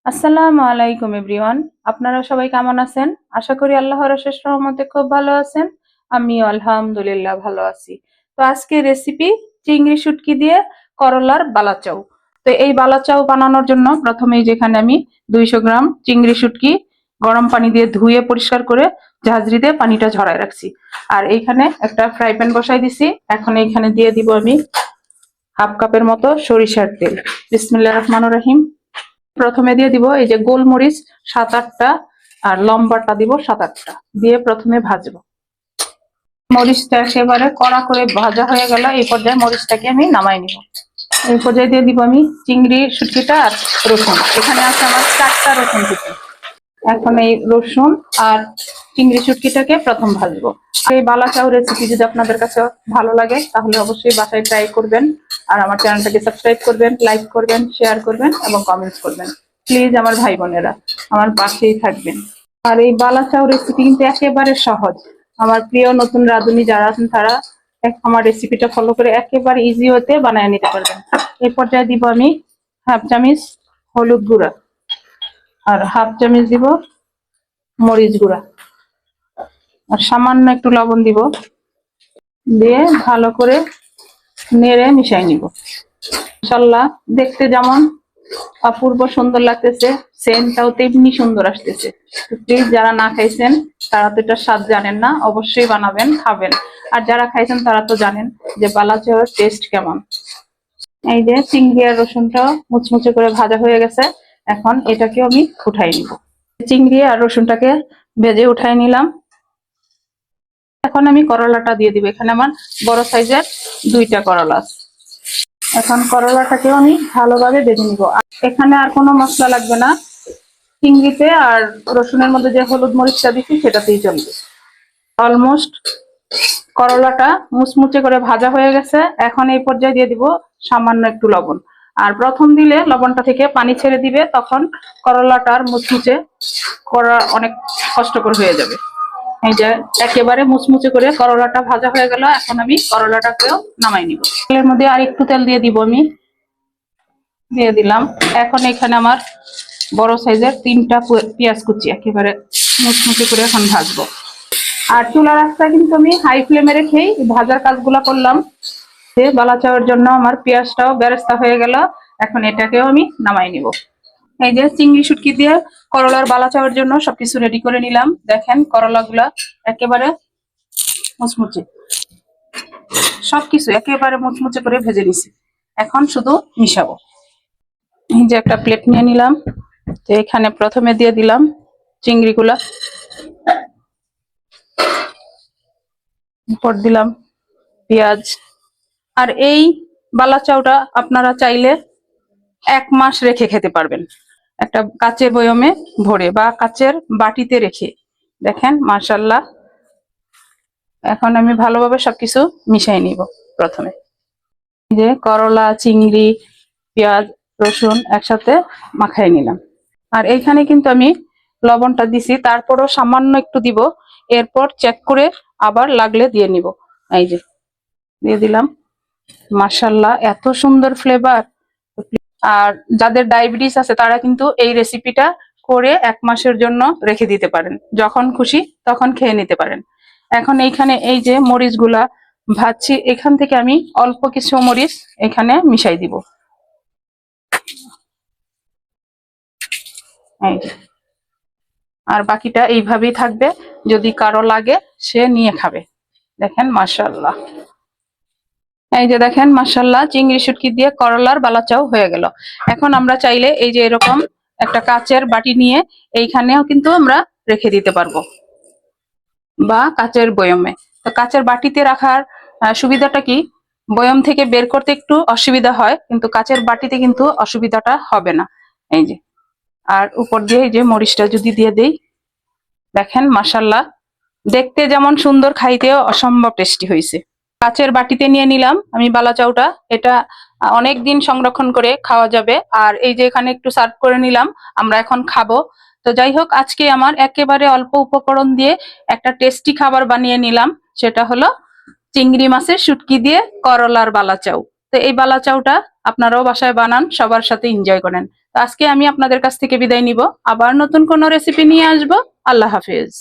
আসসালামু আলাইকুম এভরিওয়ান। আপনারা সবাই কেমন আছেন? আশা করি আল্লাহর অশেষ রহমতে খুব ভালো আছেন। আমিও আলহামদুলিল্লাহ ভালো আছি। তো আজকে রেসিপি চিংড়ি শুটকি দিয়ে করলার বালাচাও। তো এই বালাচাও বানানোর জন্য প্রথমেই যেখানে আমি 200 গ্রাম চিংড়ি শুটকি গরম পানি দিয়ে ধুয়ে পরিষ্কার করে ঝাঁঝরি দিয়ে পানিটা ঝরায় রাখছি। আর এইখানে একটা ফ্রাই প্যান বসাই দিছি। এখন এইখানে দিয়ে দিব আমি হাফ কাপের মতো সরিষার তেল। বিসমিল্লাহির রহমানির রহিম। প্রথমে দিয়ে দিব এই যে গোলমরিচ 7-8টা, আর লম্বাটা দিব 7-8টা দিয়ে প্রথমে ভাজবো। মরিচটা একেবারে কড়া করে ভাজা হয়ে গেল, এই পর্যায়ে মরিচটাকে আমি নামাই নিব। এই পর্যায়ে দিয়ে দিব আমি চিংড়ি শুটকিটা আর রসুন। এখানে আছে আমার 4টা রসুন কুচি। এখন এই রসুন আর চিংড়ি শুটকিটাকে প্রথম ভাজবো। এই বালাচাও রেসিপি যদি আপনাদের কাছে ভালো লাগে তাহলে অবশ্যই বাসায় ট্রাই করবেন। আর আমার চ্যানেলটাকে সাবস্ক্রাইব করবেন, লাইক করবেন, শেয়ার করবেন এবং কমেন্টস করবেন। প্লিজ আমার ভাই বোনেরা আমার পাশেই থাকবেন। আর এই বালাচাও রেসিপি কিন্তু একেবারে সহজ। আমার প্রিয় নতুন রাঁধুনি যারা আছেন তারা আমার রেসিপিটা ফলো করে একেবারে ইজি হতে বানায় নিতে পারবেন। এই পর্যায়ে দিব আমি হাফ চামচ হলুদ গুঁড়া আর হাফ চামচ দিব মরিচ গুঁড়া আর সামান্য একটু লবণ দিব। দিয়ে ভালো করে নেড়ে মিশাই নিব। মশাল্লা দেখতে যেমন অপূর্ব সুন্দর লাগতেছে, সেন্টটাও তেমনি সুন্দর আসতেছে। প্লিজ যারা না খাইছেন তারা তো এটা স্বাদ জানেন না, অবশ্যই বানাবেন, খাবেন। আর যারা খাইছেন তারা তো জানেন যে বালাচাওর টেস্ট কেমন। এই যে চিংড়ি আর রসুনটাও মুচমুচে করে ভাজা হয়ে গেছে। এখন এটাকেও আমি উঠাই নিব। চিংড়ি আর রসুনটাকে ভেজে উঠাই নিলাম। এখন আমি করলাটা দিয়ে দিব। এখানে আমার বড় সাইজের 2টা করলা আছে। এখন করলাটাকেও আমি ভালোভাবে ভেজে নিব। এখানে আর কোনো মশলা লাগবে না, চিংড়িতে আর রসুনের মধ্যে যে হলুদ মরিচটা দিচ্ছি সেটাতেই চলবে। অলমোস্ট করলাটা মুচমুচে করে ভাজা হয়ে গেছে। এখন এই পর্যায়ে দিয়ে দিব সামান্য একটু লবণ। আর প্রথম দিলে লবণটা থেকে পানি ছেড়ে দিবে, তখন করলাটার মুচমুচে করা অনেক কষ্টকর হয়ে যাবে। এই যে একেবারে মুচমুচে করে করলাটা ভাজা হয়ে গেল। এখন আমি করলাটাকেও নামাই নিব। তেলের মধ্যে আর একটু তেল দিয়ে দিব, আমি দিয়ে দিলাম। এখন এখানে আমার বড় সাইজের 3টা পেঁয়াজ কুচি একেবারে মুচমুচে করে এখন ভাজবো। আর চুলার আঁচটা কিন্তু আমি হাই ফ্লেমে রেখেই ভাজার কাজগুলা করলাম। বালাচাওয়ার জন্য আমার পেঁয়াজটাও বেরেস্তা হয়ে গেল। এখন এটাকেও আমি নামাই নিব। এই যে চিংড়ি শুটকি দিয়ে করলার বালাচাওয়ার জন্য সবকিছু রেডি করে নিলাম। দেখেন করলাগুলা একেবারে মুচমুচে, সবকিছু একেবারে মুচমুচে করে ভেজে নিছি। এখন শুধু মিশাবো। এই যে একটা প্লেট নিয়ে নিলাম। তো এখানে প্রথমে দিয়ে দিলাম চিংড়িগুলা, পর দিলাম পেঁয়াজ। আর এই বালাচাওটা আপনারা চাইলে 1 মাস রেখে খেতে পারবেন, একটা কাচের বয়মে ভরে বা কাচের বাটিতে রেখে। দেখেন মাশাআল্লাহ। এখন আমি ভালোভাবে সবকিছু মিশাই নিব। প্রথমে যে করলা, চিংড়ি, পেঁয়াজ, রসুন একসাথে মাখাই নিলাম। আর এইখানে কিন্তু আমি লবণটা দিছি, তারপরও সামান্য একটু দিব। এরপর চেক করে আবার লাগলে দিয়ে নিব। এই যে দিয়ে দিলাম। মাশাআল্লাহ এত সুন্দর ফ্লেভার। আর যাদের ডায়াবেটিস আছে তারা কিন্তু এই রেসিপিটা করে 1 মাসের জন্য রেখে দিতে পারেন, যখন খুশি তখন খেয়ে নিতে পারেন। এখন এইখানে এই যে মরিচগুলা ভাজছি, এখান থেকে আমি অল্প কিছু মরিচ এখানে মিশাই দিব। এই যে, আর বাকিটা এইভাবেই থাকবে, যদি কারো লাগে সে নিয়ে খাবে। দেখেন মাশাআল্লাহ। এই যে দেখেন মাশাআল্লাহ, চিংড়ি শুটকি দিয়ে করলার বালাচাও হয়ে গেল। এখন আমরা চাইলে এই যে এরকম একটা কাচের বাটি নিয়ে এইখানেও কিন্তু আমরা রেখে দিতে পারবো, বা কাচের বয়মে। তো কাচের বাটিতে রাখার সুবিধাটা কি, বয়ম থেকে বের করতে একটু অসুবিধা হয়, কিন্তু কাচের বাটিতে কিন্তু অসুবিধাটা হবে না। এই যে, আর উপর দিয়ে এই যে মরিচটা যদি দিয়ে দেই, দেখেন মাশাআল্লাহ দেখতে যেমন সুন্দর, খাইতেও অসম্ভব টেস্টি হয়েছে। কাচের বাটিতে নিয়ে নিলাম আমি বালাচাওটা। এটা অনেক দিন সংরক্ষণ করে খাওয়া যাবে। আর এই যে এখানে একটু সার্ভ করে নিলাম, আমরা এখন খাবো। তো যাই হোক, আজকে আমার একেবারে অল্প উপকরণ দিয়ে একটা টেস্টি খাবার বানিয়ে নিলাম। সেটা হলো চিংড়ি মাছের শুটকি দিয়ে করলার বালাচাও। তো এই বালাচাওটা আপনারাও বাসায় বানান, সবার সাথে এনজয় করেন। তো আজকে আমি আপনাদের কাছ থেকে বিদায় নিব, আবার নতুন কোনো রেসিপি নিয়ে আসবো। আল্লাহ হাফেজ।